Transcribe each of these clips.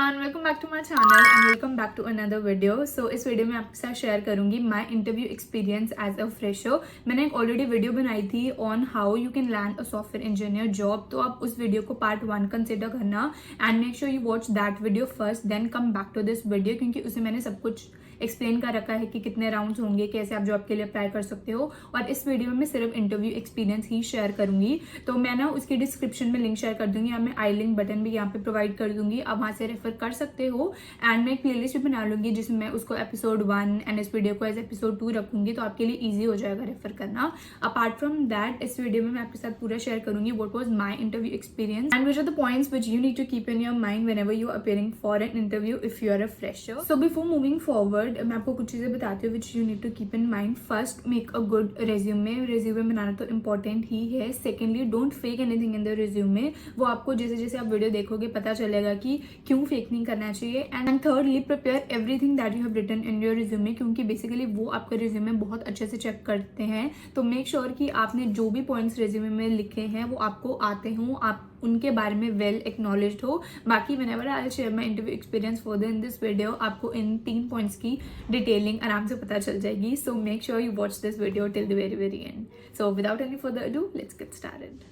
Everyone, welcome back to my channel and welcome back to another video. So इस video में आपके साथ share करूंगी my interview experience as a fresher. मैंने एक ऑलरेडी वीडियो बनाई थी on how you can land a software engineer job, तो आप उस वीडियो को पार्ट 1 कंसिडर करना and make sure you watch that video first then come back to this video, क्योंकि उसमें मैंने सब कुछ एक्सप्लेन कर रखा है कि कितने राउंड्स होंगे, कैसे आप जॉब के लिए अप्लाई कर सकते हो। और इस वीडियो में मैं सिर्फ इंटरव्यू एक्सपीरियंस ही शेयर करूंगी, तो मैं ना उसकी डिस्क्रिप्शन में लिंक शेयर कर दूंगी, या मैं आई लिंक बटन भी यहाँ पे प्रोवाइड कर दूंगी, आप वहां से रेफर कर सकते हो। एंड मैं एक प्लेलिस्ट भी बना लूंगी जिसमें मैं उसको एपिसोड 1 एंड इस वीडियो को एज एपिसोड 2 रखूंगी, तो आपके लिए ईजी हो जाएगा रेफर करना। अपार्ट फ्रॉम दैट, इस वीडियो में मैं आपके साथ पूरा शेयर करूंगी what was my interview experience and which are the points which you need to keep in your mind whenever you are appearing for an interview if you are a fresher. So before moving forward, मैं आपको कुछ चीजें बताती हूँ which you need to keep in mind. First, make a good resume. Resume बनाना तो important ही है। Secondly, don't fake anything in the resume. वो आपको जैसे जैसे आप वीडियो देखोगे पता चलेगा कि क्यों फेक नहीं करना चाहिए। And thirdly, prepare everything that you have written in your resume, क्योंकि बेसिकली वो आपका रेज्यूमे बहुत अच्छे से चेक करते हैं। तो मेक श्योर कि आपने जो भी पॉइंट्स रेज्यूमे में लिखे हैं वो आपको आते हों, आप उनके बारे में वेल एक्नॉलेज्ड हो। बाकी whenever I share my interview experience further in this video, आपको इन 3 पॉइंट्स की डिटेलिंग आराम से पता चल जाएगी। सो make sure you watch this video till the very very and. So without any further ado, let's get started.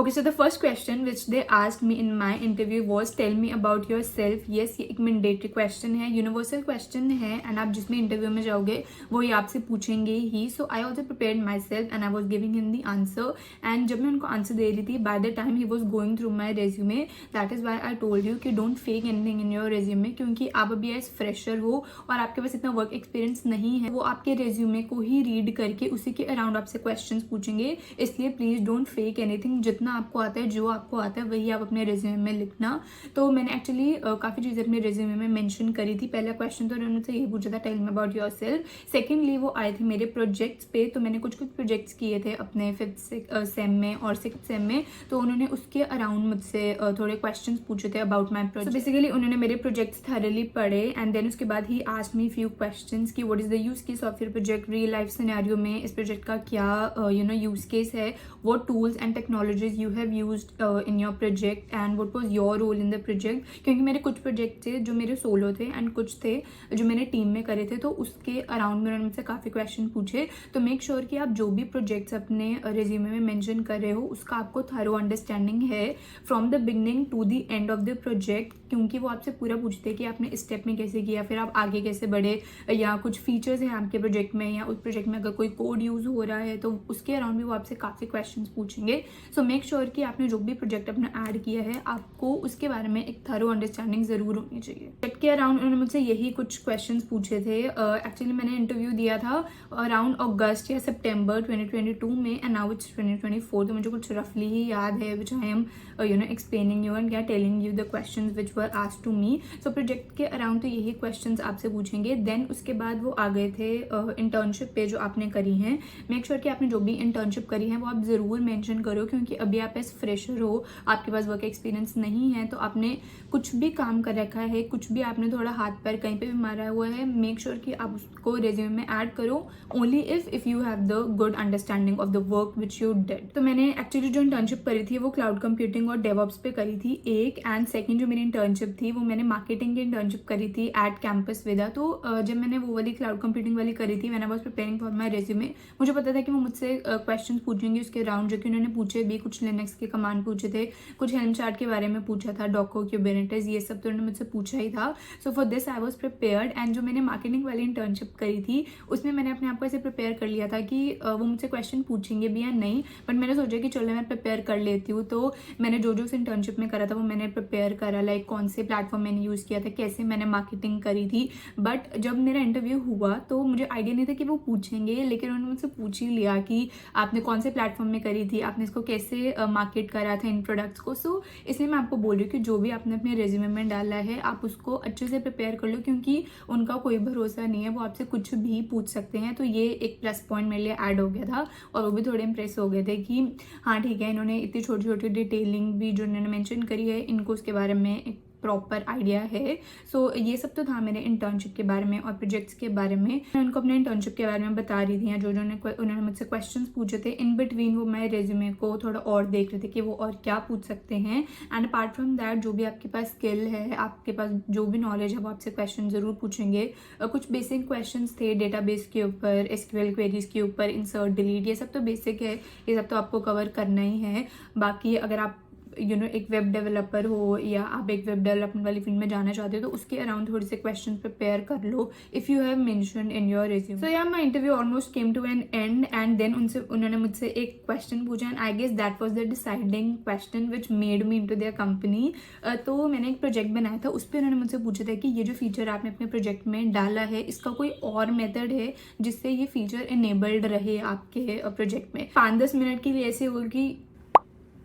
Okay, so the first question which they asked me in my interview was tell me about yourself. Yes, ये एक mandatory question है, universal question है, and आप जिसमें interview में जाओगे वो ये आपसे पूछेंगे ही। So I also prepared myself and I was giving him the answer. And जब मैं उनको answer दे रही थी, by the time he was going through my resume, that is why I told you कि don't fake anything in your resume, क्योंकि आप अभी as fresher हो और आपके पास इतना work experience नहीं है। वो आपके resume को ही read करके उसी के around आपसे questions पूछेंगे, इसलिए please don't fake anything। जितना आपको आता है, जो आपको आता है वही आप अपने रेज्यूमे में लिखना। तो मैंने एक्चुअली काफ़ी चीज़ें अपने रेज्यूमे में मेंशन करी थी। पहला क्वेश्चन तो उन्होंने मुझसे यही पूछा था, tell me about yourself. Secondly, वो आए थे मेरे प्रोजेक्ट्स पे, तो मैंने कुछ प्रोजेक्ट्स किए थे अपने 5th सेम में और 6th सेम में, तो उन्होंने उसके अराउंड मुझसे थोड़े क्वेश्चन पूछे थे अबाउट माई प्रोजेक्ट। बेसिकली उन्होंने मेरे प्रोजेक्ट्स थरली पढ़े एंड देन उसके बाद ही आस्क्ड मी फ्यू क्वेश्चंस कि what is the use case of your project, real life scenario में इस प्रोजेक्ट का क्या यूज केस है, what tools and technologies you have used in your project and what was your role in the project. क्योंकि मेरे कुछ project थे जो मेरे सोलो थे एंड कुछ थे जो मैंने टीम में करे थे, तो उसके अराउंड में उन्होंने मुझसे काफ़ी क्वेश्चन पूछे। तो मेक श्योर कि आप जो भी प्रोजेक्ट्स अपने रेज्यूमे में मेंशन कर रहे हो उसका आपको थरो अंडरस्टैंडिंग है from the beginning to the end of the project, क्योंकि वो आपसे पूरा पूछते हैं कि आपने इस स्टेप में कैसे किया, फिर आप आगे कैसे बढ़े, या कुछ फीचर्स हैं आपके प्रोजेक्ट में, या उस प्रोजेक्ट में अगर कोई कोड यूज हो रहा है तो उसके अराउंड भी वो आपसे काफ़ी क्वेश्चन पूछेंगे। सो मेक श्योर कि आपने जो भी प्रोजेक्ट अपना ऐड किया है आपको उसके बारे में एक थरो अंडरस्टैंडिंग जरूर होनी चाहिए। प्रोजेक्ट के अराउंड उन्होंने मुझसे यही कुछ क्वेश्चंस पूछे थे। एक्चुअली मैंने इंटरव्यू दिया था अराउंड अगस्त या सितंबर 2022 में एंड नाउ इट्स 2024, तो मुझे कुछ रफली ही याद है which I am explaining you and telling you the questions which were asked to me. So project के अराउंड तो यही क्वेश्चंस आपसे पूछेंगे। देन उसके बाद वो आ गए थे इंटर्नशिप पे जो आपने करी है। मेक श्योर कि आपने जो भी इंटर्नशिप करी है वो आप जरूर मेंशन करो, क्योंकि अभी आप एज फ्रेशर हो, आपके पास वर्क एक्सपीरियंस नहीं है, तो आपने कुछ भी काम कर रखा है, कुछ भी आपने थोड़ा हाथ पैर कहीं पे भी मारा हुआ है, मेक श्योर कि आप उसको रेज्यूमे में ऐड करो only if you have the good understanding of the work which you did. तो मैंने एक्चुअली जो इंटर्नशिप करी थी वो क्लाउड कंप्यूटिंग और डेवऑप्स पे करी थी एक, एंड सेकंड जो मेरी इंटर्नशिप थी वो मैंने मार्केटिंग की इंटर्नशिप करी थी एट कैंपस विदा। तो जब मैंने वो वाली क्लाउड कंप्यूटिंग वाली करी थी, when I was preparing for my resume, मुझे पता था कि वो मुझसे क्वेश्चन पूछेंगे उसके अराउंड, जो कि उन्होंने पूछे भी। कुछ लिनक्स के कमांड पूछे थे, कुछ हेल्म चार्ट के बारे में पूछा था, डॉकर, क्यूबरनेटिस, ये सब तो उन्होंने मुझसे पूछा ही था। So for this I was prepared. And जो मैंने मार्केटिंग वाली इंटर्नशिप करी थी उसमें मैंने अपने आप को ऐसे प्रिपेयर कर लिया था कि वो मुझसे क्वेश्चन पूछेंगे भी या नहीं, बट मैंने सोचा कि चलो मैं प्रिपेयर कर लेती हूँ। तो मैंने जो जो उस इंटर्नशिप में करा था वो मैंने प्रिपेयर करा, लाइक कौन से प्लेटफॉर्म मैंने यूज़ किया था, कैसे मैंने मार्केटिंग करी थी। बट जब मेरा इंटरव्यू हुआ तो मुझे आइडिया नहीं था कि वो पूछेंगे, लेकिन उन्होंने मुझसे पूछ ही लिया कि आपने कौन से प्लेटफॉर्म में करी थी, आपने इसको कैसे मार्केट करा था इन प्रोडक्ट्स को। सो इसलिए मैं आपको बोल रही हूँ कि जो भी आपने अपने रेज्यूमे में डाला है आप उसको अच्छे से प्रिपेयर कर लो, क्योंकि उनका कोई भरोसा नहीं है, वो आपसे कुछ भी पूछ सकते हैं। तो ये एक प्लस पॉइंट मेरे लिए ऐड हो गया था और वो भी थोड़े इंप्रेस हो गए थे कि हाँ ठीक है, इन्होंने इतनी छोटी छोटी डिटेलिंग भी जो इन्होंने मेंशन करी है, इनको उसके बारे में प्रॉपर आइडिया है। सो ये सब तो था मेरे इंटर्नशिप के बारे में और प्रोजेक्ट्स के बारे में। मैं उनको अपने इंटर्नशिप के बारे में बता रही थी, जो उन्होंने मुझसे क्वेश्चंस पूछे थे। इन बिटवीन वो मेरे रेज्यूमे को थोड़ा और देख रहे थे कि वो और क्या पूछ सकते हैं। एंड अपार्ट फ्रॉम दैट, जो भी आपके पास स्किल है, आपके पास जो भी नॉलेज है, वो आपसे क्वेश्चन ज़रूर पूछेंगे। कुछ बेसिक क्वेश्चंस थे डेटाबेस के ऊपर, एसक्यूएल क्वेरीज के ऊपर, इंसर्ट डिलीट, ये सब तो बेसिक है, ये सब तो आपको कवर करना ही है। बाकी अगर आप एक वेब डेवलपर हो या आप एक वेब डेवलपमेंट वाली फील्ड में जाना चाहते हो तो उसके अराउंड थोड़े से क्वेश्चन प्रिपेयर कर लो if you have mentioned in your resume. So yeah my interview almost came to an end and then उन्होंने मुझसे एक क्वेश्चन पूछा and I guess that was the deciding question which made me into their company. तो मैंने एक project बनाया था, उस पर उन्होंने मुझसे पूछा था कि ये जो फीचर आपने अपने प्रोजेक्ट में डाला है, इसका कोई और मेथड है जिससे ये फीचर इनेबल्ड रहे आपके प्रोजेक्ट में। 5-10 मिनट के लिए ऐसे हो कि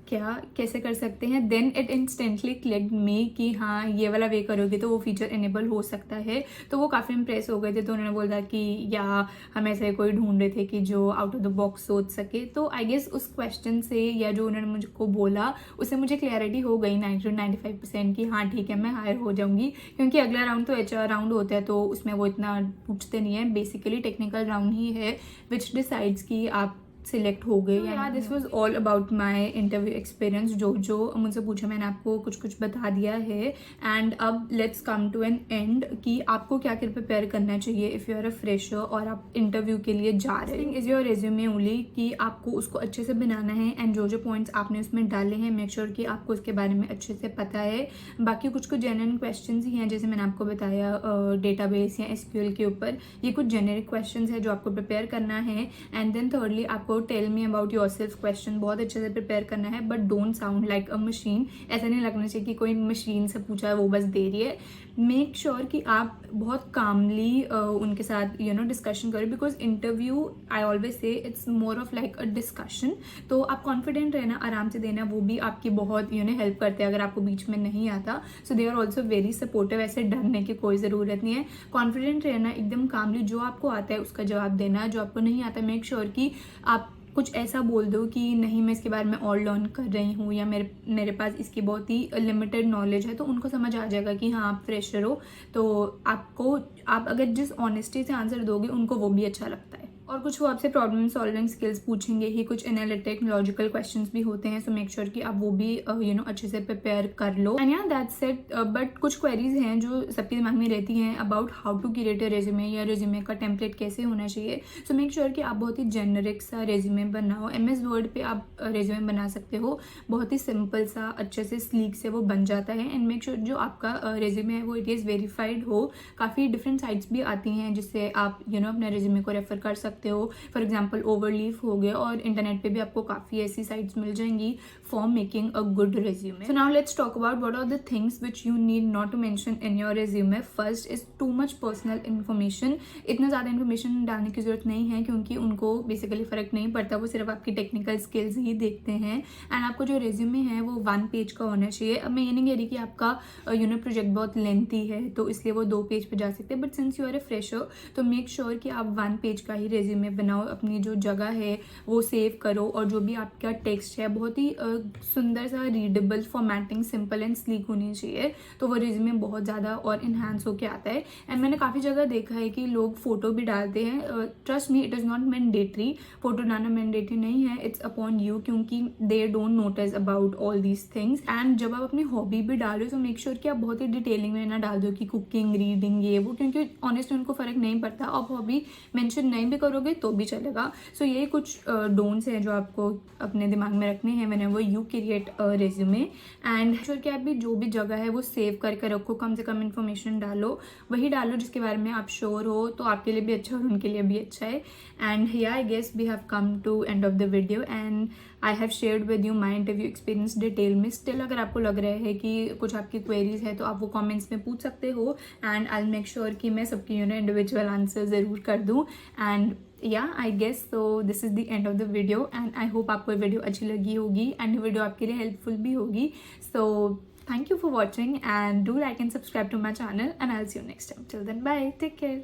क्या कैसे कर सकते हैं। देन इट इंस्टेंटली क्लिक्ड मी कि हाँ, ये वाला वे करोगे तो वो फीचर इनेबल हो सकता है। तो वो काफ़ी इंप्रेस हो गए थे। तो उन्होंने बोला कि या हम ऐसे कोई ढूंढ रहे थे कि जो आउट ऑफ द बॉक्स सोच सके। तो आई गेस उस क्वेश्चन से या जो उन्होंने मुझको बोला उससे मुझे क्लैरिटी हो गई 90-95% कि हाँ ठीक है, मैं हायर हो जाऊंगी। क्योंकि अगला राउंड तो HR राउंड होता है, तो उसमें वो इतना पूछते नहीं है। बेसिकली टेक्निकल राउंड ही है विच डिसाइड्स कि आप सिलेक्ट हो गए। या this was all about my interview experience. जो मुझसे पूछा मैंने आपको कुछ बता दिया है। एंड अब let's come to an end कि आपको क्या क्या प्रिपेयर करना चाहिए if you are a fresher और आप इंटरव्यू के लिए जा रहे हैं। इज योर रेज्यूमे ओनली कि आपको उसको अच्छे से बनाना है एंड जो पॉइंट्स आपने उसमें डाले हैं मेक श्योर कि आपको उसके बारे में अच्छे से पता है। बाकी कुछ जेन्युइन क्वेश्चन ही हैं, जैसे मैंने आपको बताया डेटाबेस या SQL के ऊपर, ये कुछ जेनेरिक क्वेश्चन है जो आपको प्रिपेयर करना है। एंड देन थर्डली आपको tell me about yourself question बहुत अच्छे से प्रिपेयर करना है, but don't sound like a machine. ऐसा नहीं लगना चाहिए कि कोई मशीन से पूछा है वो बस दे रही है। मेक श्योर कि आप बहुत कामली उनके साथ डिस्कशन करें, because interview I always say it's more of like a discussion. तो आप कॉन्फिडेंट रहना, आराम से देना, वो भी आपकी बहुत हेल्प करते हैं अगर आपको बीच में नहीं आता। So they are also very supportive. ऐसे डरने की कोई ज़रूरत नहीं है, कॉन्फिडेंट रहना, एकदम कामली जो आपको आता है उसका जवाब देना, जो आपको नहीं आता मेक श्योर कि आप कुछ ऐसा बोल दो कि नहीं, मैं इसके बारे में और लर्न कर रही हूँ या मेरे पास इसकी बहुत ही लिमिटेड नॉलेज है। तो उनको समझ आ जाएगा कि हाँ आप फ्रेशर हो। तो आप अगर जिस ऑनेस्टी से आंसर दोगे उनको वो भी अच्छा लगता है। और कुछ वो आपसे प्रॉब्लम सॉल्विंग स्किल्स पूछेंगे ही, कुछ एनालिटिक लॉजिकल क्वेश्चंस भी होते हैं। सो मेक श्योर कि आप वो भी अच्छे से प्रिपेयर कर लो। And yeah that's it. But कुछ क्वेरीज हैं जो सबके दिमाग में रहती हैं about how to create a resume या रेज्यूमे का टेम्पलेट कैसे होना चाहिए। सो मेक श्योर कि आप बहुत ही जेनरिक सा रेज्यूमे बनाओ। MS वर्ड पे आप रेज्यूमे बना सकते हो, बहुत ही सिंपल सा, अच्छे से स्लीक से वो बन जाता है। एंड मेक श्योर जो आपका रेज्यूमे है वो इट इज़ वेरीफाइड हो। काफ़ी डिफरेंट साइट्स भी आती हैं जिससे आप अपने रेज्यूमे को रेफर कर सकते हो। फॉर एग्जाम्पल ओवरलीफ हो गया, और इंटरनेट पे भी आपको काफ़ी ऐसी साइट्स मिल जाएंगी for making a good resume. So now let's talk about what are the things which you need not to mention in your resume. First is too much personal information. इतना ज़्यादा information डालने की जरूरत नहीं है, क्योंकि उनको बेसिकली फ़र्क नहीं पड़ता, वो सिर्फ आपकी टेक्निकल स्किल्स ही देखते हैं। एंड आपको जो रेज्यूमे है वो 1 पेज का होना चाहिए। अब मैं ये नहीं कह रही कि आपका प्रोजेक्ट बहुत लेंथी है तो इसलिए वो 2 पेज पे जा सकते हैं, but since you are a fresher तो मेक श्योर कि आप 1 पेज का ही रेज्यूमे बनाओ। अपनी जो जगह है वो सेव करो, और जो भी आपका टेक्स्ट है बहुत ही सुंदर सा, readable, formatting simple and sleek होनी चाहिए। तो वो रेज्यूमे बहुत ज़्यादा और इन्हांस होके आता है। एंड मैंने काफ़ी जगह देखा है कि लोग फोटो भी डालते हैं। Trust me, it is not mandatory. Photo डालना मैंडेटरी नहीं है, इट्स अपॉन यू, क्योंकि they don't notice about all these things. And जब आप अपनी हॉबी भी डालो तो मेक श्योर कि आप बहुत ही डिटेलिंग में ना डाल दो कि कुकिंग, रीडिंग, ये वो, क्योंकि ऑनेस्टली उनको फ़र्क नहीं पड़ता। आप हॉबी मेंशन नहीं भी करोगे तो भी चलेगा। सो ये कुछ डोंट्स हैं जो आपको अपने दिमाग में रखने हैं whenever you create a resume. And sure कि आप भी जो भी जगह है वो सेव करके रखो, कम से कम इन्फॉर्मेशन डालो, वही डालो जिसके बारे में आप श्योर हो, तो आपके लिए भी अच्छा और उनके लिए भी अच्छा है। And here I guess we have come to end of the video and I have shared with you my interview experience detail में। स्टिल अगर आपको लग रहा है कि कुछ आपकी क्वेरीज है तो आप वो कमेंट्स में पूछ सकते हो, and I will make sure कि मैं सबकी इंडिविजुअल आंसर ज़रूर कर दूँ। And I guess so this is the end of the video, and I hope आपको ये वीडियो अच्छी लगी होगी एंड वीडियो आपके लिए हेल्पफुल भी होगी। सो thank you for watching and do like and subscribe to my channel, and I'll see you next time. Till then, bye, take care.